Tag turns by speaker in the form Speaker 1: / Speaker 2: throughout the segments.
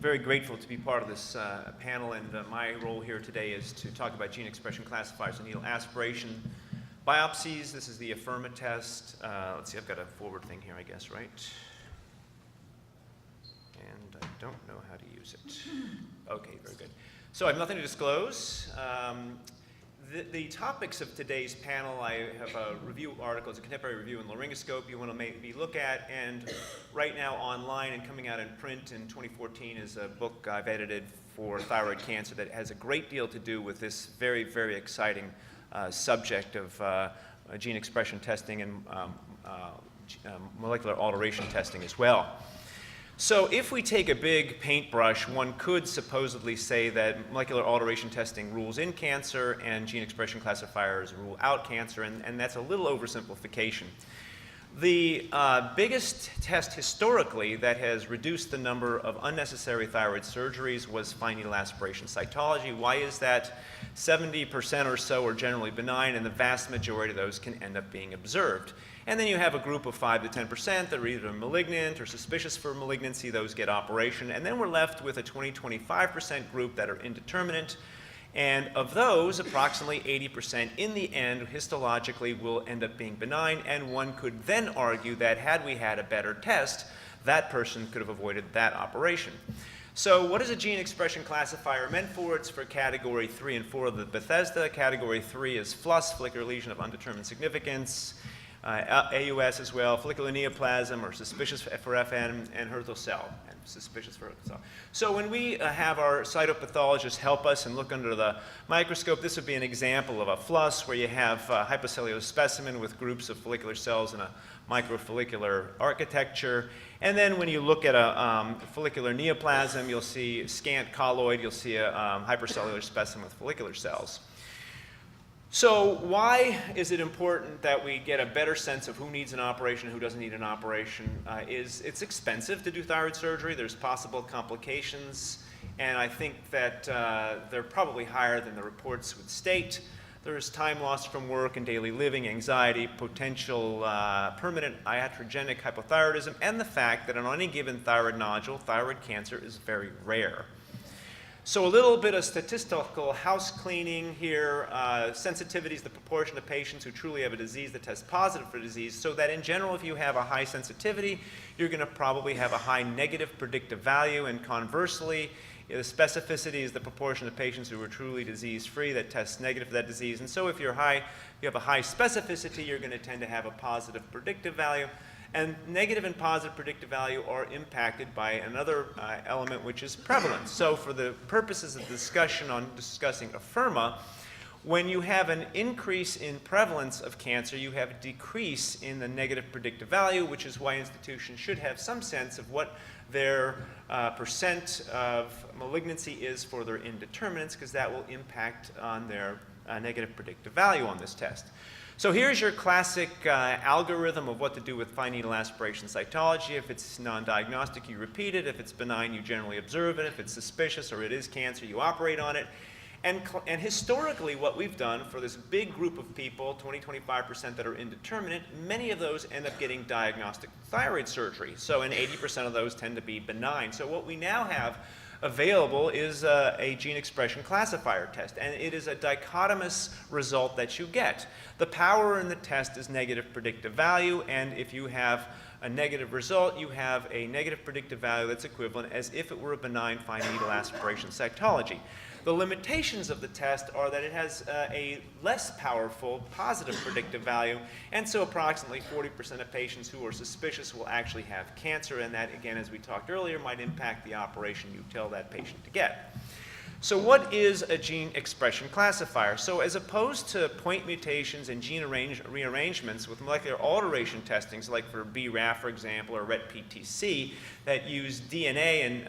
Speaker 1: Very grateful to be part of this panel, and my role here today is to talk about gene expression classifiers and needle aspiration biopsies. This is the Afirma test. Let's see, I've got a forward thing here, I guess, right? And I don't know how to use it. Okay, very good. So I have nothing to disclose. The topics of today's panel, I have a review article, it's a contemporary review in laryngoscope you want to maybe look at, and right now online and coming out in print in 2014 is a book I've edited for thyroid cancer that has a great deal to do with this very, very exciting subject of gene expression testing and molecular alteration testing as well. So if we take a big paintbrush, one could supposedly say that molecular alteration testing rules in cancer and gene expression classifiers rule out cancer, and that's a little oversimplification. The biggest test historically that has reduced the number of unnecessary thyroid surgeries was fine needle aspiration cytology. Why is that? 70% or so are generally benign, and the vast majority of those can end up being observed. And then you have a group of 5 to 10% that are either malignant or suspicious for malignancy. Those get operation. And then we're left with a 20-25% group that are indeterminate. And of those, approximately 80% in the end, histologically, will end up being benign. And one could then argue that had we had a better test, that person could have avoided that operation. So what is a gene expression classifier meant for? It's for category 3 and 4 of the Bethesda. Category 3 is FLUS, follicular lesion of undetermined significance. AUS as well, follicular neoplasm or suspicious for FN, and Hürthle cell, and suspicious for Hürthle cell. So when we have our cytopathologists help us and look under the microscope, this would be an example of a FLUS where you have a hypocellulose specimen with groups of follicular cells in a microfollicular architecture. And then when you look at a follicular neoplasm, you'll see scant colloid, you'll see a hypercellular specimen with follicular cells. So why is it important that we get a better sense of who needs an operation and who doesn't need an operation? It's expensive to do thyroid surgery. There's possible complications, and I think that they're probably higher than the reports would state. There's time lost from work and daily living, anxiety, potential permanent iatrogenic hypothyroidism, and the fact that on any given thyroid nodule, thyroid cancer is very rare. So a little bit of statistical house cleaning here. Sensitivity is the proportion of patients who truly have a disease that test positive for disease, so that in general, if you have a high sensitivity, you're going to probably have a high negative predictive value, and conversely, the specificity is the proportion of patients who are truly disease-free that test negative for that disease. And so if you have a high specificity, you're going to tend to have a positive predictive value. And negative and positive predictive value are impacted by another element, which is prevalence. So for the purposes of discussion on discussing Afirma, when you have an increase in prevalence of cancer, you have a decrease in the negative predictive value, which is why institutions should have some sense of what their percent of malignancy is for their indeterminates, because that will impact on their negative predictive value on this test. So here's your classic algorithm of what to do with fine needle aspiration cytology. If it's non-diagnostic, you repeat it. If it's benign, you generally observe it. If it's suspicious or it is cancer, you operate on it. And historically, what we've done for this big group of people, 20-25% that are indeterminate, many of those end up getting diagnostic thyroid surgery. So, and 80% of those tend to be benign. So what we now have available is a gene expression classifier test, and it is a dichotomous result that you get. The power in the test is negative predictive value, and if you have a negative result, you have a negative predictive value that's equivalent as if it were a benign fine needle aspiration cytology. The limitations of the test are that it has a less powerful positive predictive value, and so approximately 40% of patients who are suspicious will actually have cancer, and that, again, as we talked earlier, might impact the operation you tell that patient to get. So what is a gene expression classifier? So as opposed to point mutations and gene rearrangements with molecular alteration testings, like for BRAF, for example, or RET-PTC, that use DNA and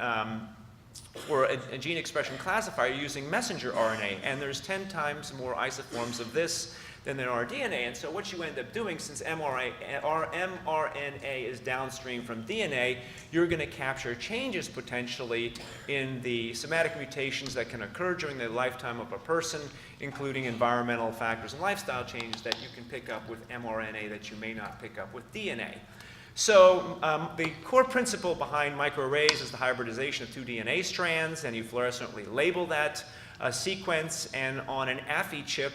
Speaker 1: for a gene expression classifier, you're using messenger RNA, and there's 10 times more isoforms of this than there are DNA. And so what you end up doing, since mRNA is downstream from DNA, you're going to capture changes potentially in the somatic mutations that can occur during the lifetime of a person, including environmental factors and lifestyle changes that you can pick up with mRNA that you may not pick up with DNA. So the core principle behind microarrays is the hybridization of two DNA strands, and you fluorescently label that sequence, and on an Affy chip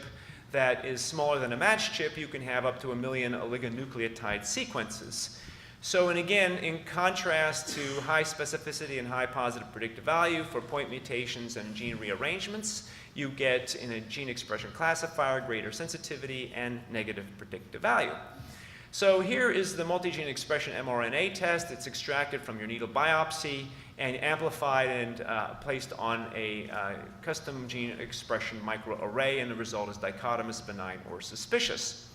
Speaker 1: that is smaller than a matched chip, you can have up to 1 million oligonucleotide sequences. So, and again, in contrast to high specificity and high positive predictive value for point mutations and gene rearrangements, you get in a gene expression classifier greater sensitivity and negative predictive value. So here is the multi-gene expression mRNA test. It's extracted from your needle biopsy and amplified and placed on a custom gene expression microarray, and the result is dichotomous, benign, or suspicious.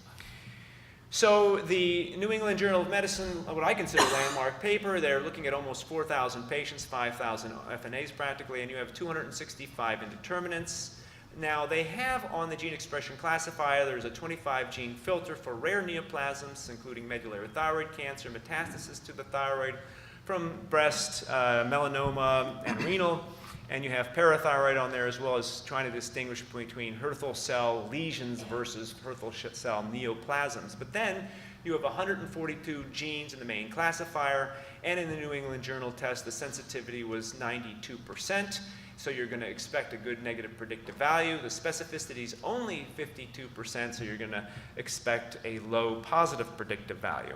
Speaker 1: So the New England Journal of Medicine, what I consider a landmark paper, they're looking at almost 4,000 patients, 5,000 FNAs practically, and you have 265 indeterminates. Now, they have on the gene expression classifier, there's a 25 gene filter for rare neoplasms, including medullary thyroid cancer, metastasis to the thyroid from breast, melanoma, and renal. And you have parathyroid on there, as well as trying to distinguish between Hürthle cell lesions versus Hürthle cell neoplasms. But then you have 142 genes in the main classifier, and in the New England Journal test, the sensitivity was 92%. So you're going to expect a good negative predictive value. The specificity is only 52%, so you're going to expect a low positive predictive value.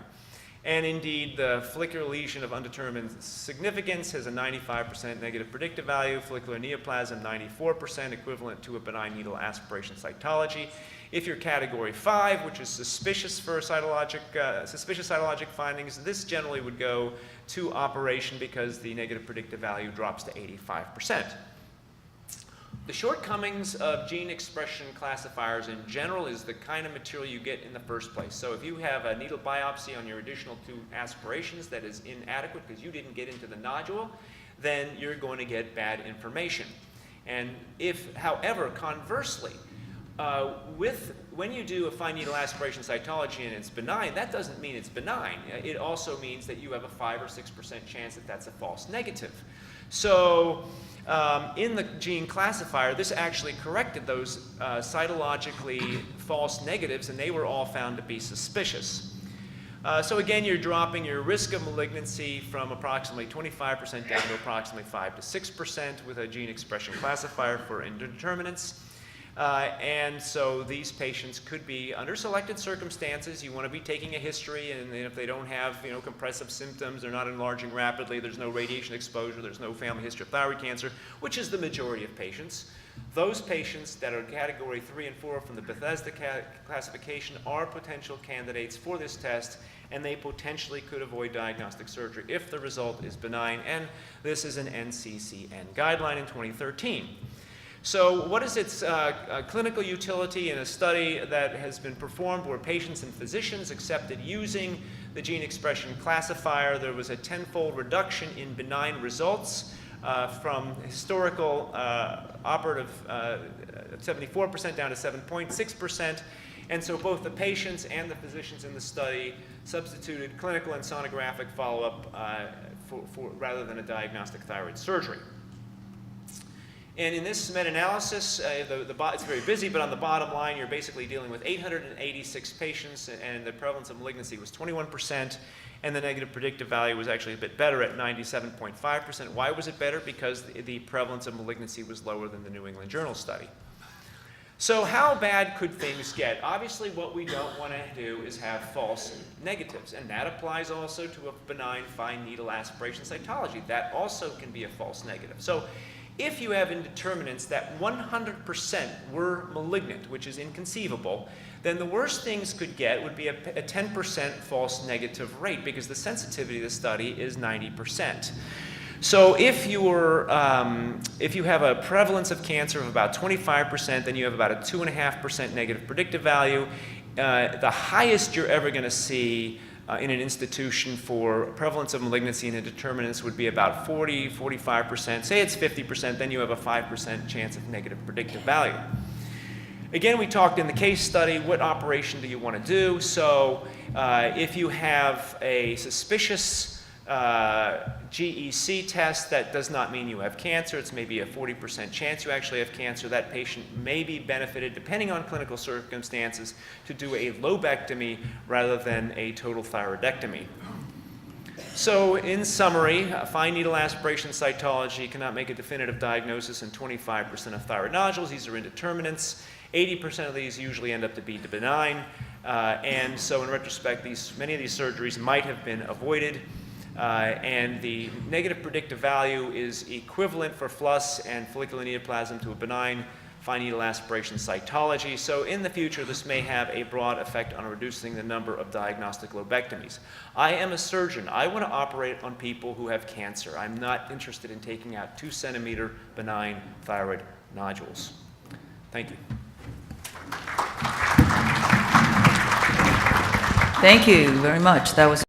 Speaker 1: And indeed, the follicular lesion of undetermined significance has a 95% negative predictive value, follicular neoplasm 94%, equivalent to a benign needle aspiration cytology. If you're category 5, which is suspicious for suspicious cytologic findings, this generally would go to operation because the negative predictive value drops to 85%. The shortcomings of gene expression classifiers in general is the kind of material you get in the first place. So if you have a needle biopsy on your additional 2 aspirations that is inadequate because you didn't get into the nodule, then you're going to get bad information. And if, however, conversely, when you do a fine needle aspiration cytology and it's benign, that doesn't mean it's benign. It also means that you have a 5 or 6% chance that that's a false negative. So in the gene classifier, this actually corrected those cytologically false negatives, and they were all found to be suspicious. So again, you're dropping your risk of malignancy from approximately 25% down to approximately 5 to 6% with a gene expression classifier for indeterminates. And so these patients could be under selected circumstances. You want to be taking a history, and if they don't have, compressive symptoms, they're not enlarging rapidly, there's no radiation exposure, there's no family history of thyroid cancer, which is the majority of patients. Those patients that are category 3 and 4 from the Bethesda Classification are potential candidates for this test, and they potentially could avoid diagnostic surgery if the result is benign. And this is an NCCN guideline in 2013. So what is its clinical utility in a study that has been performed where patients and physicians accepted using the gene expression classifier? There was a 10-fold reduction in benign results from historical operative 74% down to 7.6%. And so both the patients and the physicians in the study substituted clinical and sonographic follow-up rather than a diagnostic thyroid surgery. And in this meta-analysis, it's very busy, but on the bottom line, you're basically dealing with 886 patients, and the prevalence of malignancy was 21%, and the negative predictive value was actually a bit better at 97.5%. Why was it better? Because the prevalence of malignancy was lower than the New England Journal study. So how bad could things get? Obviously, what we don't want to do is have false negatives, and that applies also to a benign fine needle aspiration cytology. That also can be a false negative. So if you have indeterminates that 100% were malignant, which is inconceivable, then the worst things could get would be a 10% false negative rate, because the sensitivity of the study is 90%. So if you have a prevalence of cancer of about 25%, then you have about a 2.5% negative predictive value. The highest you're ever going to see in an institution for prevalence of malignancy and indeterminates would be about 40, 45%. Say it's 50%, then you have a 5% chance of negative predictive value. Again, we talked in the case study, what operation do you want to do? So if you have a suspicious GEC test, that does not mean you have cancer. It's maybe a 40% chance you actually have cancer. That patient may be benefited, depending on clinical circumstances, to do a lobectomy rather than a total thyroidectomy. So in summary, fine needle aspiration cytology cannot make a definitive diagnosis in 25% of thyroid nodules. These are indeterminates. 80% of these usually end up to be benign. And so in retrospect, many of these surgeries might have been avoided. And the negative predictive value is equivalent for FLUS and follicular neoplasm to a benign fine needle aspiration cytology. So in the future, this may have a broad effect on reducing the number of diagnostic lobectomies. I am a surgeon. I want to operate on people who have cancer. I'm not interested in taking out 2-centimeter benign thyroid nodules. Thank you.
Speaker 2: Thank you very much. That was